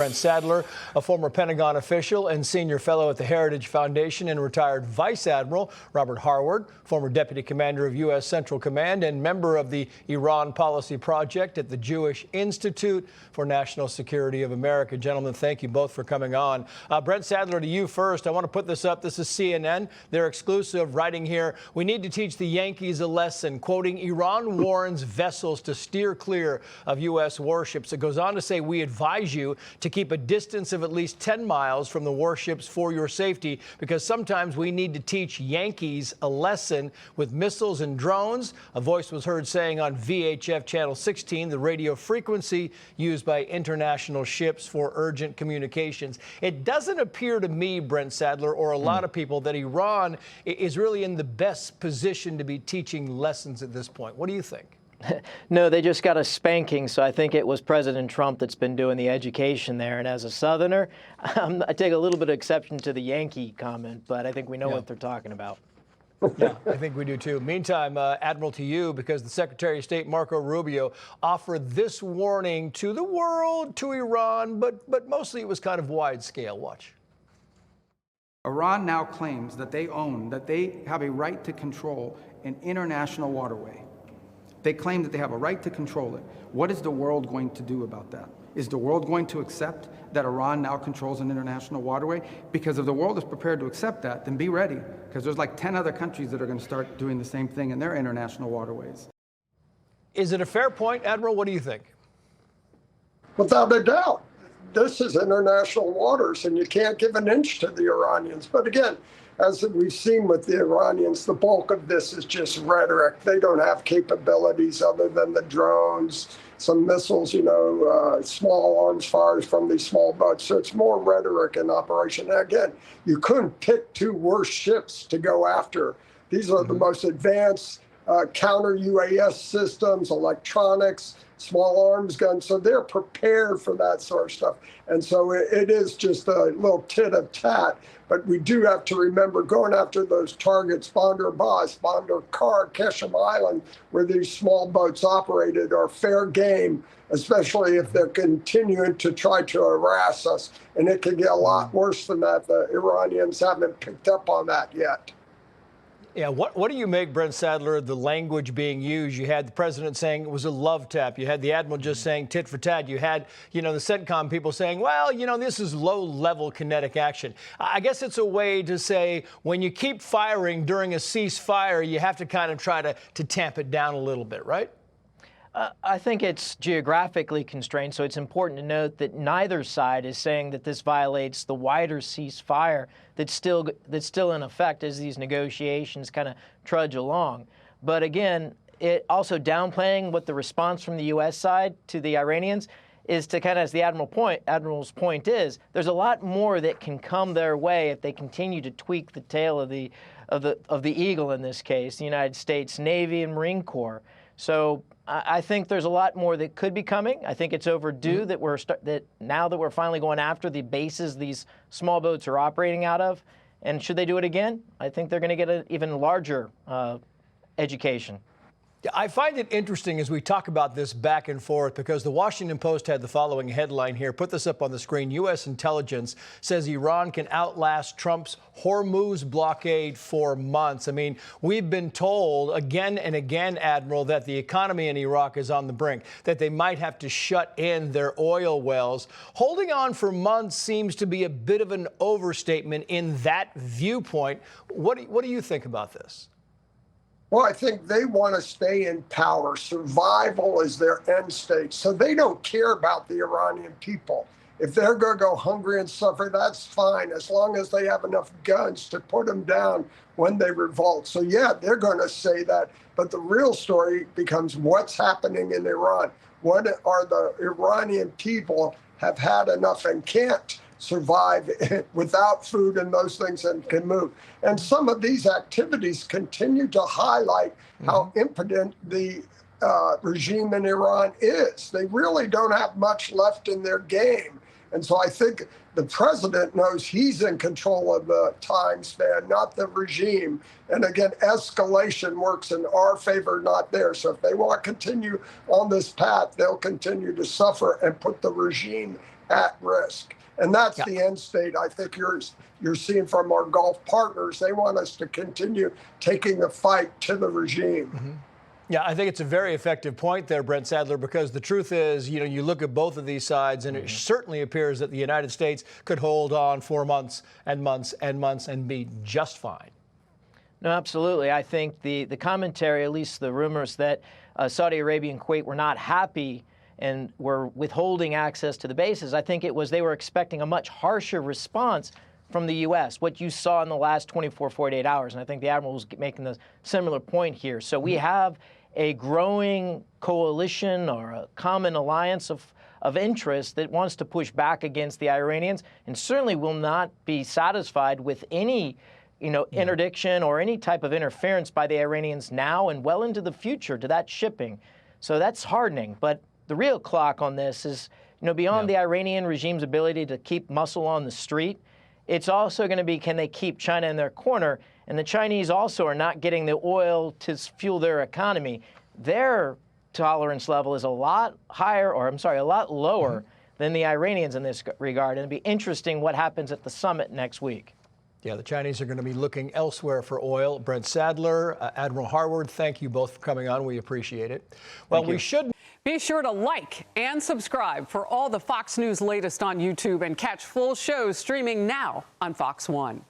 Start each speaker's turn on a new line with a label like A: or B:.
A: Brent Sadler, a former Pentagon official and senior fellow at the Heritage Foundation, and retired Vice Admiral Robert Harward, former deputy commander of U.S. Central Command and member of the Iran Policy Project at the Jewish Institute for National Security of America. Gentlemen, thank you both for coming on. Brent Sadler, to you first. I want to put this up. This is CNN. They're exclusive, writing here, "We need to teach the Yankees a lesson," quoting, "Iran warns vessels to steer clear of U.S. warships." It goes on to say, "We advise you to keep a distance of at least 10 miles from the warships for your safety, because sometimes we need to teach Yankees a lesson with missiles and drones." A voice was heard saying on VHF Channel 16, the radio frequency used by international ships for urgent communications. It doesn't appear to me, Brent Sadler, or a lot of people, that Iran is really in the best position to be teaching lessons at this point. What do you think?
B: No, they just got a spanking, so I think it was President Trump that's been doing the education there. And as a Southerner, I take a little bit of exception to the Yankee comment, but I think we know what they're talking about.
A: Yeah, I think we do too. Meantime, Admiral, to you, because the Secretary of State, Marco Rubio, offered this warning to the world, to Iran, but mostly it was kind of wide scale. Watch.
C: Iran now claims that they have a right to control an international waterway. They claim that they have a right to control it. What is the world going to do about that? Is the world going to accept that Iran now controls an international waterway? Because if the world is prepared to accept that, then be ready, because there's like 10 other countries that are going to start doing the same thing in their international waterways.
A: Is it a fair point, Admiral? What do you think?
D: Without a doubt. This is international waters, and you can't give an inch to the Iranians. But again, as we've seen with the Iranians, the bulk of this is just rhetoric. They don't have capabilities other than the drones, some missiles, small arms fires from these small boats. So it's more rhetoric and operation. And again, you couldn't pick two worse ships to go after. These are the most advanced counter UAS systems, electronics, small arms guns. So they're prepared for that sort of stuff. And so it is just a little tit of tat. But we do have to remember, going after those targets, Bandar Abbas, Bandar Kar, Keshem Island, where these small boats operated, are fair game, especially if they're continuing to try to harass us. And it can get a lot worse than that. The Iranians haven't picked up on that yet.
A: Yeah, what do you make, Brent Sadler, the language being used? You had the president saying it was a love tap. You had the admiral just saying tit for tat. You had, the CENTCOM people saying, well, this is low-level kinetic action. I guess it's a way to say when you keep firing during a ceasefire, you have to kind of try to tamp it down a little bit, right?
B: I think it's geographically constrained, so it's important to note that neither side is saying that this violates the wider ceasefire that's still in effect as these negotiations kind of trudge along. But again, it also downplaying what the response from the U.S. side to the Iranians is to kind of, as the Admiral's point is, there's a lot more that can come their way if they continue to tweak the tail of the eagle, in this case, the United States Navy and Marine Corps. So I think there's a lot more that could be coming. I think it's overdue that now that we're finally going after the bases these small boats are operating out of. And should they do it again, I think they're going to get an even larger education.
A: I find it interesting as we talk about this back and forth, because the Washington Post had the following headline here. Put this up on the screen. U.S. intelligence says Iran can outlast Trump's Hormuz blockade for months. I mean, we've been told again and again, Admiral, that the economy in Iraq is on the brink, that they might have to shut in their oil wells. Holding on for months seems to be a bit of an overstatement in that viewpoint. What do you think about this?
D: Well, I think they want to stay in power. Survival is their end state. So they don't care about the Iranian people. If they're going to go hungry and suffer, that's fine, as long as they have enough guns to put them down when they revolt. So, yeah, they're going to say that. But the real story becomes what's happening in Iran. What are the Iranian people have had enough and can't survive without food and those things and can move. And some of these activities continue to highlight how impotent the regime in Iran is. They really don't have much left in their game. And so I think the president knows he's in control of the time span, not the regime. And again, escalation works in our favor, not theirs. So if they want to continue on this path, they'll continue to suffer and put the regime at risk. And that's the end state I think you're seeing from our Gulf partners. They want us to continue taking the fight to the regime.
A: Yeah, I think it's a very effective point there, Brent Sadler, because the truth is, you look at both of these sides, and it certainly appears that the United States could hold on for months and months and months and be just fine.
B: No, absolutely. I think the commentary, at least the rumors that Saudi Arabia and Kuwait were not happy and were withholding access to the bases, I think it was they were expecting a much harsher response from the U.S., what you saw in the last 24, 48 hours. And I think the Admiral was making the similar point here. So we have a growing coalition or a common alliance of interest that wants to push back against the Iranians and certainly will not be satisfied with any interdiction or any type of interference by the Iranians now and well into the future to that shipping. So that's hardening. But the real clock on this is, beyond the Iranian regime's ability to keep muscle on the street, it's also going to be, can they keep China in their corner? And the Chinese also are not getting the oil to fuel their economy. Their tolerance level is a lot higher, or a lot lower than the Iranians in this regard. And it'll be interesting what happens at the summit next week.
A: Yeah, the Chinese are going to be looking elsewhere for oil. Brent Sadler, Admiral Harward, thank you both for coming on. We appreciate it. Well, we should.
E: Be sure to like and subscribe for all the Fox News latest on YouTube and catch full shows streaming now on Fox One.